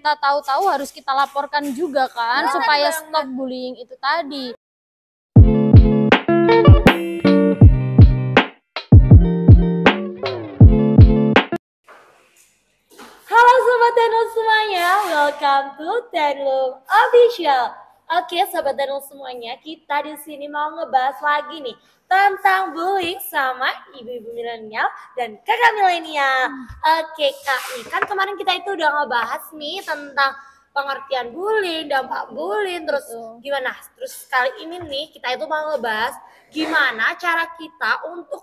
kita tahu-tahu harus kita laporkan juga kan, supaya stop bullying itu tadi. Halo Sobat Danul semuanya, welcome to Danul Official. Oke Sobat Danul semuanya, kita di sini mau ngebahas lagi nih tentang bullying sama ibu-ibu milenial dan kakak milenial. Oke Kak, nih kan kemarin kita itu udah ngebahas nih tentang pengertian bullying, dampak bullying, terus gimana? Terus kali ini nih kita itu mau ngebahas gimana cara kita untuk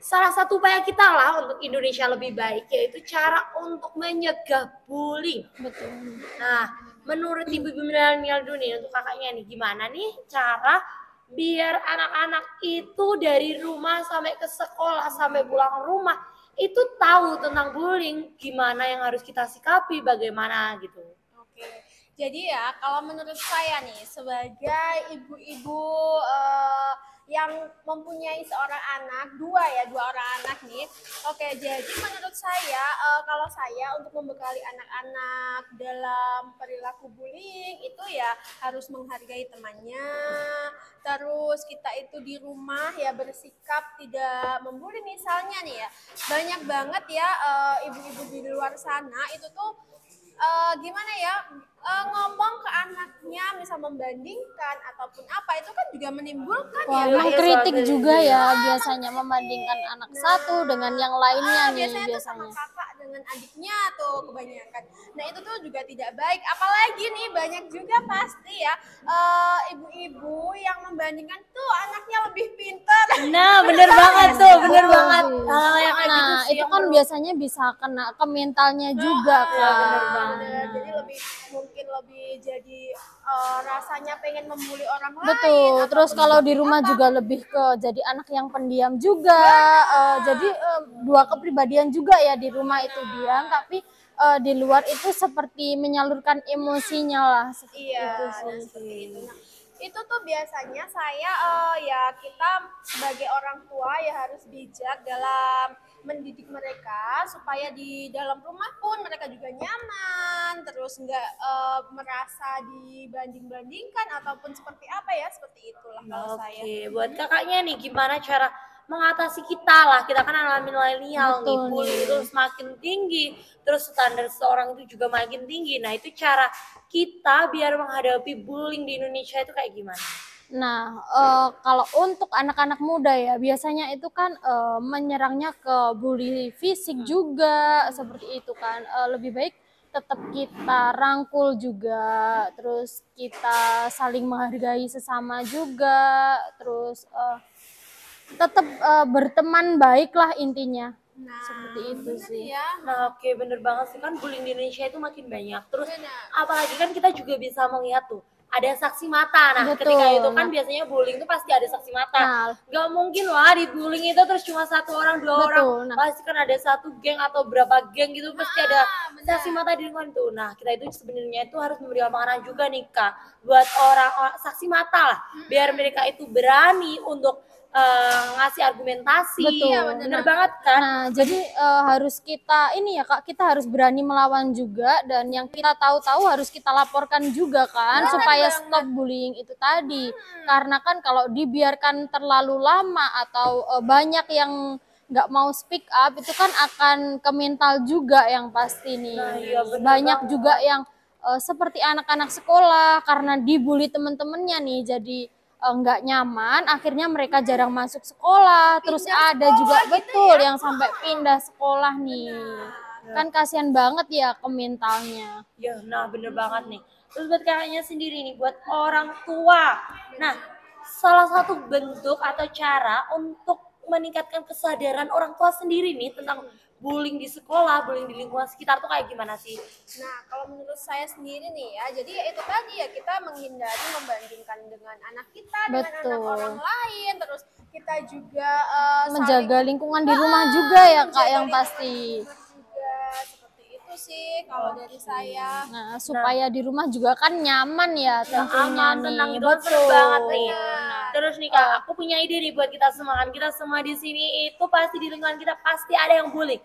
salah satu upaya kita lah untuk Indonesia lebih baik, yaitu cara untuk menyegah bullying. Betul. Nah, menurut ibu-ibu milenial dulu nih, untuk kakaknya nih, gimana nih cara biar anak-anak itu dari rumah sampai ke sekolah, sampai pulang rumah, itu tahu tentang bullying, gimana yang harus kita sikapi, bagaimana gitu. Oke, jadi ya kalau menurut saya nih sebagai ibu-ibu yang mempunyai dua orang anak nih. Oke, jadi menurut saya kalau saya untuk membekali anak-anak dalam perilaku bullying itu ya harus menghargai temannya. Terus kita itu di rumah ya bersikap tidak membuli, misalnya nih ya. Banyak banget ya ibu-ibu di luar sana itu tuh gimana ya ngomong ke anaknya, misal membandingkan ataupun apa, itu kan juga menimbulkan mengkritik juga ya biasanya, membandingkan anak satu dengan yang lainnya nih biasanya. Tuh sama kakak dengan adiknya tuh kebanyakan. Nah itu tuh juga tidak baik, apalagi nih banyak juga pasti ya ibu-ibu yang membandingkan tuh anaknya lebih pintar. Nah bener banget tuh, bener banget. Nah itu kan biasanya bisa kena ke mentalnya juga kan. Bener banget. Jadi mungkin lebih jadi rasanya pengen membuli orang lain. Betul. Terus kalau di rumah juga lebih ke jadi anak yang pendiam juga. Jadi dua kepribadian juga ya, di rumah itu diam, tapi di luar itu seperti menyalurkan emosinya lah. Iya, seperti itu. Nah, itu tuh biasanya saya ya kita sebagai orang tua ya harus bijak dalam mendidik mereka supaya di dalam rumah pun mereka juga nyaman, terus nggak merasa dibanding-bandingkan ataupun seperti apa ya, seperti itulah kalau saya. Oke, buat kakaknya nih gimana cara mengatasi kita lah, kita kan anak milenial nih, bullying itu semakin tinggi, terus standar seorang itu juga makin tinggi. Nah itu cara kita biar menghadapi bullying di Indonesia itu kayak gimana? Nah, kalau untuk anak-anak muda ya biasanya itu kan menyerangnya ke bully fisik juga, seperti itu kan. Lebih baik tetap kita rangkul juga, terus kita saling menghargai sesama juga, terus tetap berteman baik lah intinya. Nah, seperti itu sih. Ya. Nah oke, bener banget sih, kan bullying di Indonesia itu makin banyak. Terus apalagi kan kita juga bisa melihat tuh ada saksi mata. Nah ketika itu kan biasanya bullying itu pasti ada saksi mata. Gak mungkin lah di bullying itu terus cuma satu orang, dua orang. Pasti kan ada satu geng atau berapa geng gitu, pasti ada saksi mata di lingkungan itu. Nah kita itu sebenarnya itu harus memberi amanah juga nih Kak, buat orang saksi mata lah, biar mereka itu berani untuk ngasih argumentasi. Betul. Bener banget kan. Nah jadi harus kita ini ya Kak, kita harus berani melawan juga, dan yang kita tahu-tahu harus kita laporkan juga kan, supaya stop bullying itu tadi. Karena kan kalau dibiarkan terlalu lama atau banyak yang nggak mau speak up, itu kan akan ke mental juga yang pasti nih. Banyak juga yang seperti anak-anak sekolah karena dibully teman-temannya nih, jadi nggak nyaman, akhirnya mereka jarang masuk sekolah. Terus ada juga betul yang sampai pindah sekolah nih. Kan kasihan banget ya ke mentalnya. Ya, nah bener banget nih. Terus buat kakaknya sendiri nih, buat orang tua. Nah, salah satu bentuk atau cara untuk meningkatkan kesadaran orang tua sendiri nih tentang bullying di sekolah, bullying di lingkungan sekitar tuh kayak gimana sih? Nah, kalau menurut saya sendiri nih ya, jadi ya itu tadi ya, kita menghindari membandingkan dengan anak kita, dengan anak orang lain, terus kita juga menjaga lingkungan di rumah juga ya Kak, yang pasti. Juga seperti itu sih kalau dari saya. Nah, supaya di rumah juga kan nyaman ya tentunya nih. Betul banget nih. Terus nih Kak, aku punya ide nih buat kita semua. Kan kita semua di sini itu pasti di lingkungan kita pasti ada yang bullying.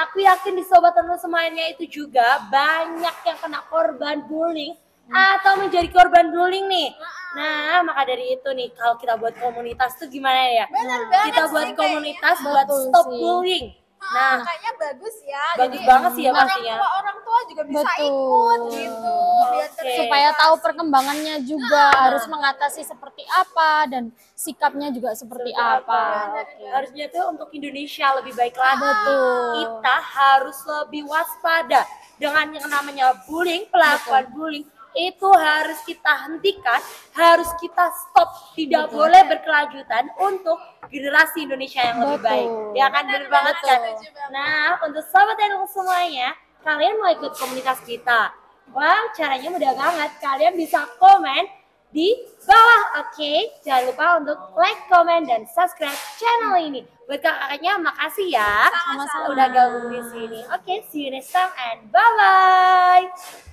Aku yakin di sobat tentu semuanya itu juga banyak yang kena korban bullying atau menjadi korban bullying nih. Nah, maka dari itu nih kalau kita buat komunitas tuh gimana ya? Bener banget Kita sih, buat kayaknya. komunitas buat Betul stop sih. bullying. Nah, Nah, kayaknya bagus ya. bagus Jadi banget sih ya pastinya. orang tua juga bisa Betul. ikut gitu. Biar Oke. terus Supaya tahu perkembangannya juga harus mengatasi seperti apa dan sikapnya juga seperti apa. Oke. Harusnya tuh untuk Indonesia lebih baik lagi. Betul. Kita harus lebih waspada dengan yang namanya bullying, pelakuan bullying itu harus kita hentikan, harus kita stop, tidak boleh berkelanjutan untuk generasi Indonesia yang lebih Betul. baik. Ya kan benar banget betul. kan. Setuju banget. Nah, untuk sobat Tenung semuanya, kalian mau ikut komunitas kita? Wah, caranya mudah banget. Kalian bisa komen di bawah, oke? Jangan lupa untuk like, comment, dan subscribe channel ini. Buat kakaknya, makasih ya. Sama-sama. Udah gabung di sini. Oke, see you next time and bye-bye.